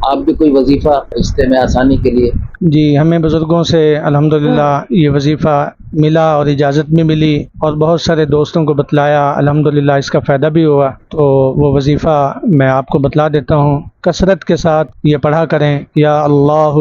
آپ بھی کوئی وظیفہ رشتے میں آسانی کے لیے؟ جی، ہمیں بزرگوں سے الحمدللہ یہ وظیفہ ملا اور اجازت بھی ملی، اور بہت سارے دوستوں کو بتلایا، الحمدللہ اس کا فائدہ بھی ہوا۔ تو وہ وظیفہ میں آپ کو بتلا دیتا ہوں، کثرت کے ساتھ یہ پڑھا کریں، یا اللہ۔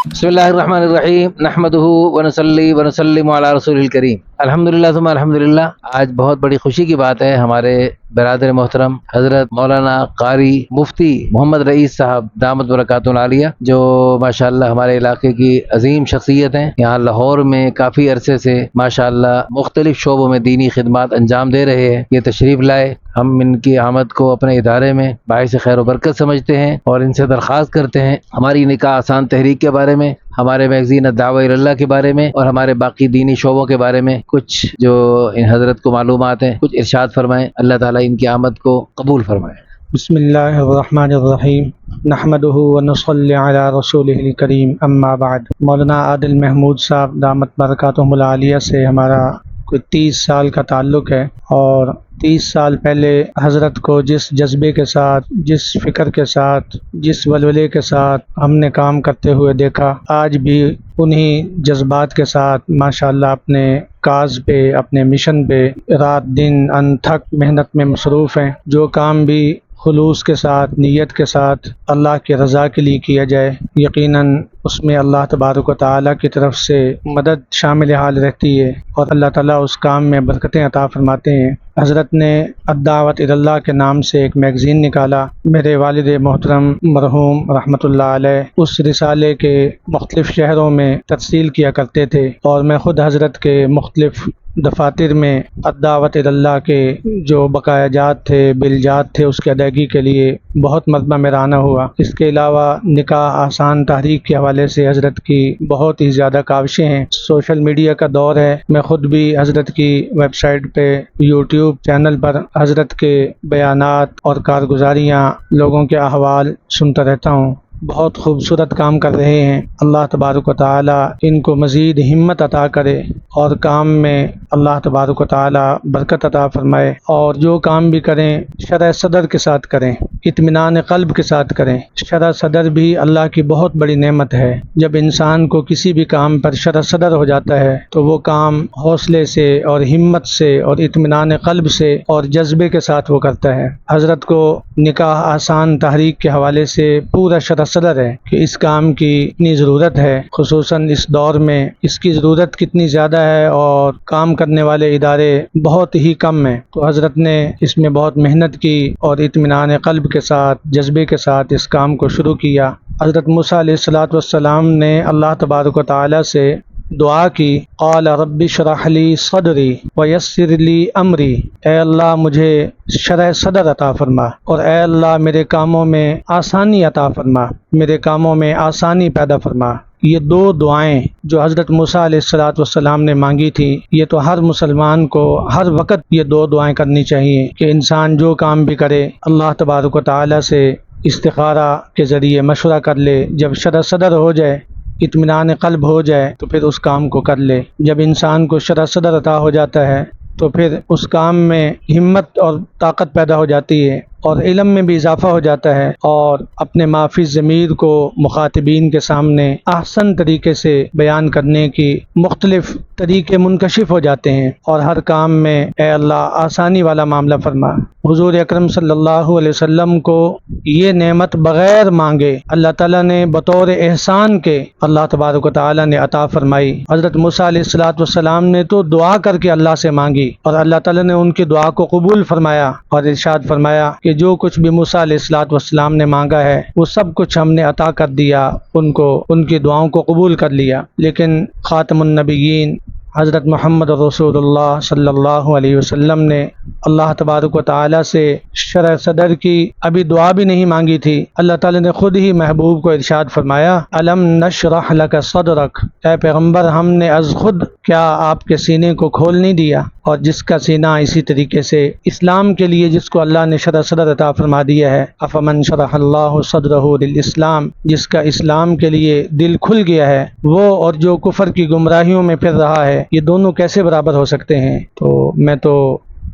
بسم اللہ الرحمن الرحیم، نحمدہ ونصلی ونسلم علی رسول الکریم، الحمدللہ ثم الحمدللہ۔ آج بہت بڑی خوشی کی بات ہے، ہمارے برادر محترم حضرت مولانا قاری مفتی محمد رئیس صاحب دامت برکاتہ العالیہ، جو ماشاءاللہ ہمارے علاقے کی عظیم شخصیت ہیں، یہاں لاہور میں کافی عرصے سے ماشاءاللہ مختلف شعبوں میں دینی خدمات انجام دے رہے ہیں، یہ تشریف لائے۔ ہم ان کی آمد کو اپنے ادارے میں باعث خیر و برکت سمجھتے ہیں اور ان سے درخواست کرتے ہیں ہماری نکاح آسان تحریک کے بارے میں، ہمارے میگزین الدعوہ الی اللہ کے بارے میں اور ہمارے باقی دینی شعبوں کے بارے میں کچھ جو ان حضرت کو معلومات ہیں کچھ ارشاد فرمائیں۔ اللہ تعالیٰ ان کی آمد کو قبول فرمائے۔ بسم اللہ الرحمن الرحیم، نحمدہ ونصلی علی رسولہ الکریم، اما بعد۔ مولانا عادل محمود صاحب دامت برکاتہم العالیہ سے ہمارا کوئی 30 سال کا تعلق ہے، اور 30 سال پہلے حضرت کو جس جذبے کے ساتھ، جس فکر کے ساتھ، جس ولولے کے ساتھ ہم نے کام کرتے ہوئے دیکھا، آج بھی انہی جذبات کے ساتھ ماشاءاللہ اپنے کاز پہ، اپنے مشن پہ رات دن انتھک محنت میں مصروف ہیں۔ جو کام بھی خلوص کے ساتھ، نیت کے ساتھ اللہ کی رضا کے لیے کیا جائے، یقیناً اس میں اللہ تبارک و تعالیٰ کی طرف سے مدد شامل حال رہتی ہے، اور اللہ تعالیٰ اس کام میں برکتیں عطا فرماتے ہیں۔ حضرت نے الدعوۃ الی اللہ کے نام سے ایک میگزین نکالا، میرے والد محترم مرحوم رحمۃ اللہ علیہ اس رسالے کے مختلف شہروں میں ترسیل کیا کرتے تھے، اور میں خود حضرت کے مختلف دفاتر میں الدعوۃ الی اللہ کے جو بقایا جات تھے، بل جات تھے، اس کی ادائیگی کے لیے بہت مرتبہ میرا آنا ہوا۔ اس کے علاوہ نکاح آسان تحریک کے حوالے سے حضرت کی بہت ہی زیادہ کاوشیں ہیں۔ سوشل میڈیا کا دور ہے، میں خود بھی حضرت کی ویب سائٹ پہ، یوٹیوب چینل پر حضرت کے بیانات اور کارگزاریاں، لوگوں کے احوال سنتا رہتا ہوں۔ بہت خوبصورت کام کر رہے ہیں، اللہ تبارک و تعالی ان کو مزید ہمت عطا کرے اور کام میں اللہ تبارک و تعالی برکت عطا فرمائے، اور جو کام بھی کریں شرح صدر کے ساتھ کریں، اطمینان قلب کے ساتھ کریں۔ شرح صدر بھی اللہ کی بہت بڑی نعمت ہے۔ جب انسان کو کسی بھی کام پر شرح صدر ہو جاتا ہے تو وہ کام حوصلے سے اور ہمت سے اور اطمینان قلب سے اور جذبے کے ساتھ وہ کرتا ہے۔ حضرت کو نکاح آسان تحریک کے حوالے سے پورا شرح صدر ہے کہ اس کام کی اتنی ضرورت ہے، خصوصاً اس دور میں اس کی ضرورت کتنی زیادہ ہے، اور کام کرنے والے ادارے بہت ہی کم ہیں۔ تو حضرت نے اس میں بہت محنت کی اور اطمینان قلب کے ساتھ، جذبے کے ساتھ اس کام کو شروع کیا۔ حضرت موسیٰ علیہ الصلوۃ والسلام نے اللہ تبارک و تعالی سے دعا کی، قال رب اشرح لی صدری ویسر لی امری، اے اللہ مجھے شرح صدر عطا فرما، اور اے اللہ میرے کاموں میں آسانی عطا فرما، میرے کاموں میں آسانی پیدا فرما۔ یہ دو دعائیں جو حضرت موسیٰ علیہ الصلوۃ والسلام نے مانگی تھی، یہ تو ہر مسلمان کو ہر وقت یہ دو دعائیں کرنی چاہیے کہ انسان جو کام بھی کرے اللہ تبارک و تعالی سے استخارہ کے ذریعے مشورہ کر لے۔ جب شرح صدر ہو جائے، اطمینان قلب ہو جائے، تو پھر اس کام کو کر لے۔ جب انسان کو شرح صدر عطا ہو جاتا ہے تو پھر اس کام میں ہمت اور طاقت پیدا ہو جاتی ہے، اور علم میں بھی اضافہ ہو جاتا ہے، اور اپنے معافی ضمیر کو مخاطبین کے سامنے احسن طریقے سے بیان کرنے کی مختلف طریقے منکشف ہو جاتے ہیں، اور ہر کام میں اے اللہ آسانی والا معاملہ فرما۔ حضور اکرم صلی اللہ علیہ وسلم کو یہ نعمت بغیر مانگے اللہ تعالیٰ نے بطور احسان کے اللہ تبارک و تعالیٰ نے عطا فرمائی۔ حضرت موسیٰ علیہ الصلوۃ والسلام نے تو دعا کر کے اللہ سے مانگی، اور اللہ تعالیٰ نے ان کی دعا کو قبول فرمایا اور ارشاد فرمایا کہ جو کچھ بھی موسیٰ علیہ الصلوۃ والسلام نے مانگا ہے وہ سب کچھ ہم نے عطا کر دیا، ان کو ان کی دعاؤں کو قبول کر لیا۔ لیکن خاتم النبیین حضرت محمد رسول اللہ صلی اللہ علیہ وسلم نے اللہ تبارک و تعالیٰ سے شرح صدر کی ابھی دعا بھی نہیں مانگی تھی، اللہ تعالیٰ نے خود ہی محبوب کو ارشاد فرمایا، الم نشرح لک صدرک، اے پیغمبر ہم نے از خود کیا آپ کے سینے کو کھول نہیں دیا؟ اور جس کا سینہ اسی طریقے سے اسلام کے لیے جس کو اللہ نے شرح صدر عطا فرما دیا ہے، افمن شرح اللہ صدرہ للاسلام، جس کا اسلام کے لیے دل کھل گیا ہے، وہ اور جو کفر کی گمراہیوں میں پھر رہا ہے، یہ دونوں کیسے برابر ہو سکتے ہیں؟ تو میں تو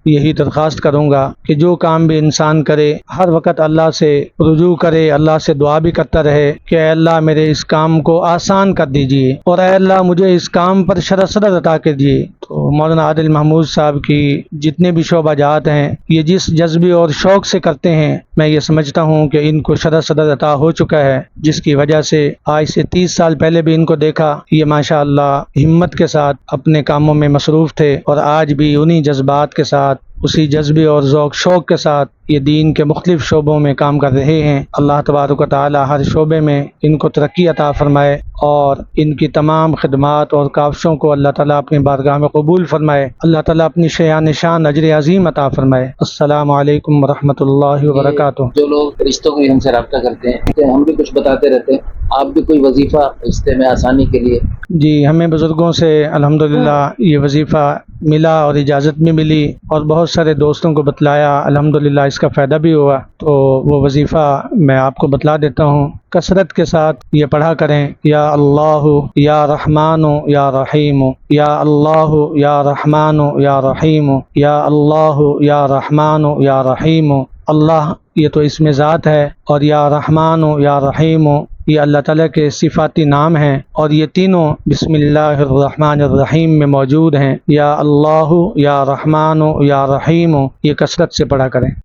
یہی درخواست کروں گا کہ جو کام بھی انسان کرے ہر وقت اللہ سے رجوع کرے، اللہ سے دعا بھی کرتا رہے کہ اے اللہ میرے اس کام کو آسان کر دیجیے، اور اے اللہ مجھے اس کام پر شرح عطا کر دیجیے۔ تو مولانا عادل محمود صاحب کی جتنے بھی شعبہ جات ہیں یہ جس جذبے اور شوق سے کرتے ہیں، میں یہ سمجھتا ہوں کہ ان کو شرح صدر عطا ہو چکا ہے، جس کی وجہ سے آج سے 30 سال پہلے بھی ان کو دیکھا یہ ماشاء اللہ ہمت کے ساتھ اپنے کاموں میں مصروف تھے، اور آج بھی انہی جذبات کے ساتھ اسی جذبے اور ذوق شوق کے ساتھ یہ دین کے مختلف شعبوں میں کام کر رہے ہیں۔ اللہ تبارک و تعالی ہر شعبے میں ان کو ترقی عطا فرمائے، اور ان کی تمام خدمات اور کاوشوں کو اللہ تعالیٰ اپنی بارگاہ میں قبول فرمائے، اللہ تعالیٰ اپنی شیان نشان اجر عظیم عطا فرمائے۔ السلام علیکم ورحمۃ اللہ وبرکاتہ۔ جو لوگ رشتوں کو ہم سے رابطہ کرتے ہیں کہ ہم بھی کچھ بتاتے رہتے ہیں، آپ بھی کوئی وظیفہ رشتے میں آسانی کے لیے؟ جی، ہمیں بزرگوں سے الحمدللہ یہ وظیفہ ملا اور اجازت بھی ملی، اور بہت سارے دوستوں کو بتلایا، الحمدللہ اس کا فائدہ بھی ہوا، تو وہ وظیفہ میں آپ کو بتلا دیتا ہوں۔ کثرت کے ساتھ یہ پڑھا کریں، یا اللہ یا رحمان یا رحیم، یا اللہ یا رحمان یا رحیم، یا اللہ یا رحمان یا رحیم۔ اللہ یہ تو اسم ذات ہے، اور یا رحمان یا رحیم یہ اللہ تعالیٰ کے صفاتی نام ہیں، اور یہ تینوں بسم اللہ الرحمن الرحیم میں موجود ہیں۔ یا اللہ یا رحمان یا رحیم یہ کثرت سے پڑھا کریں۔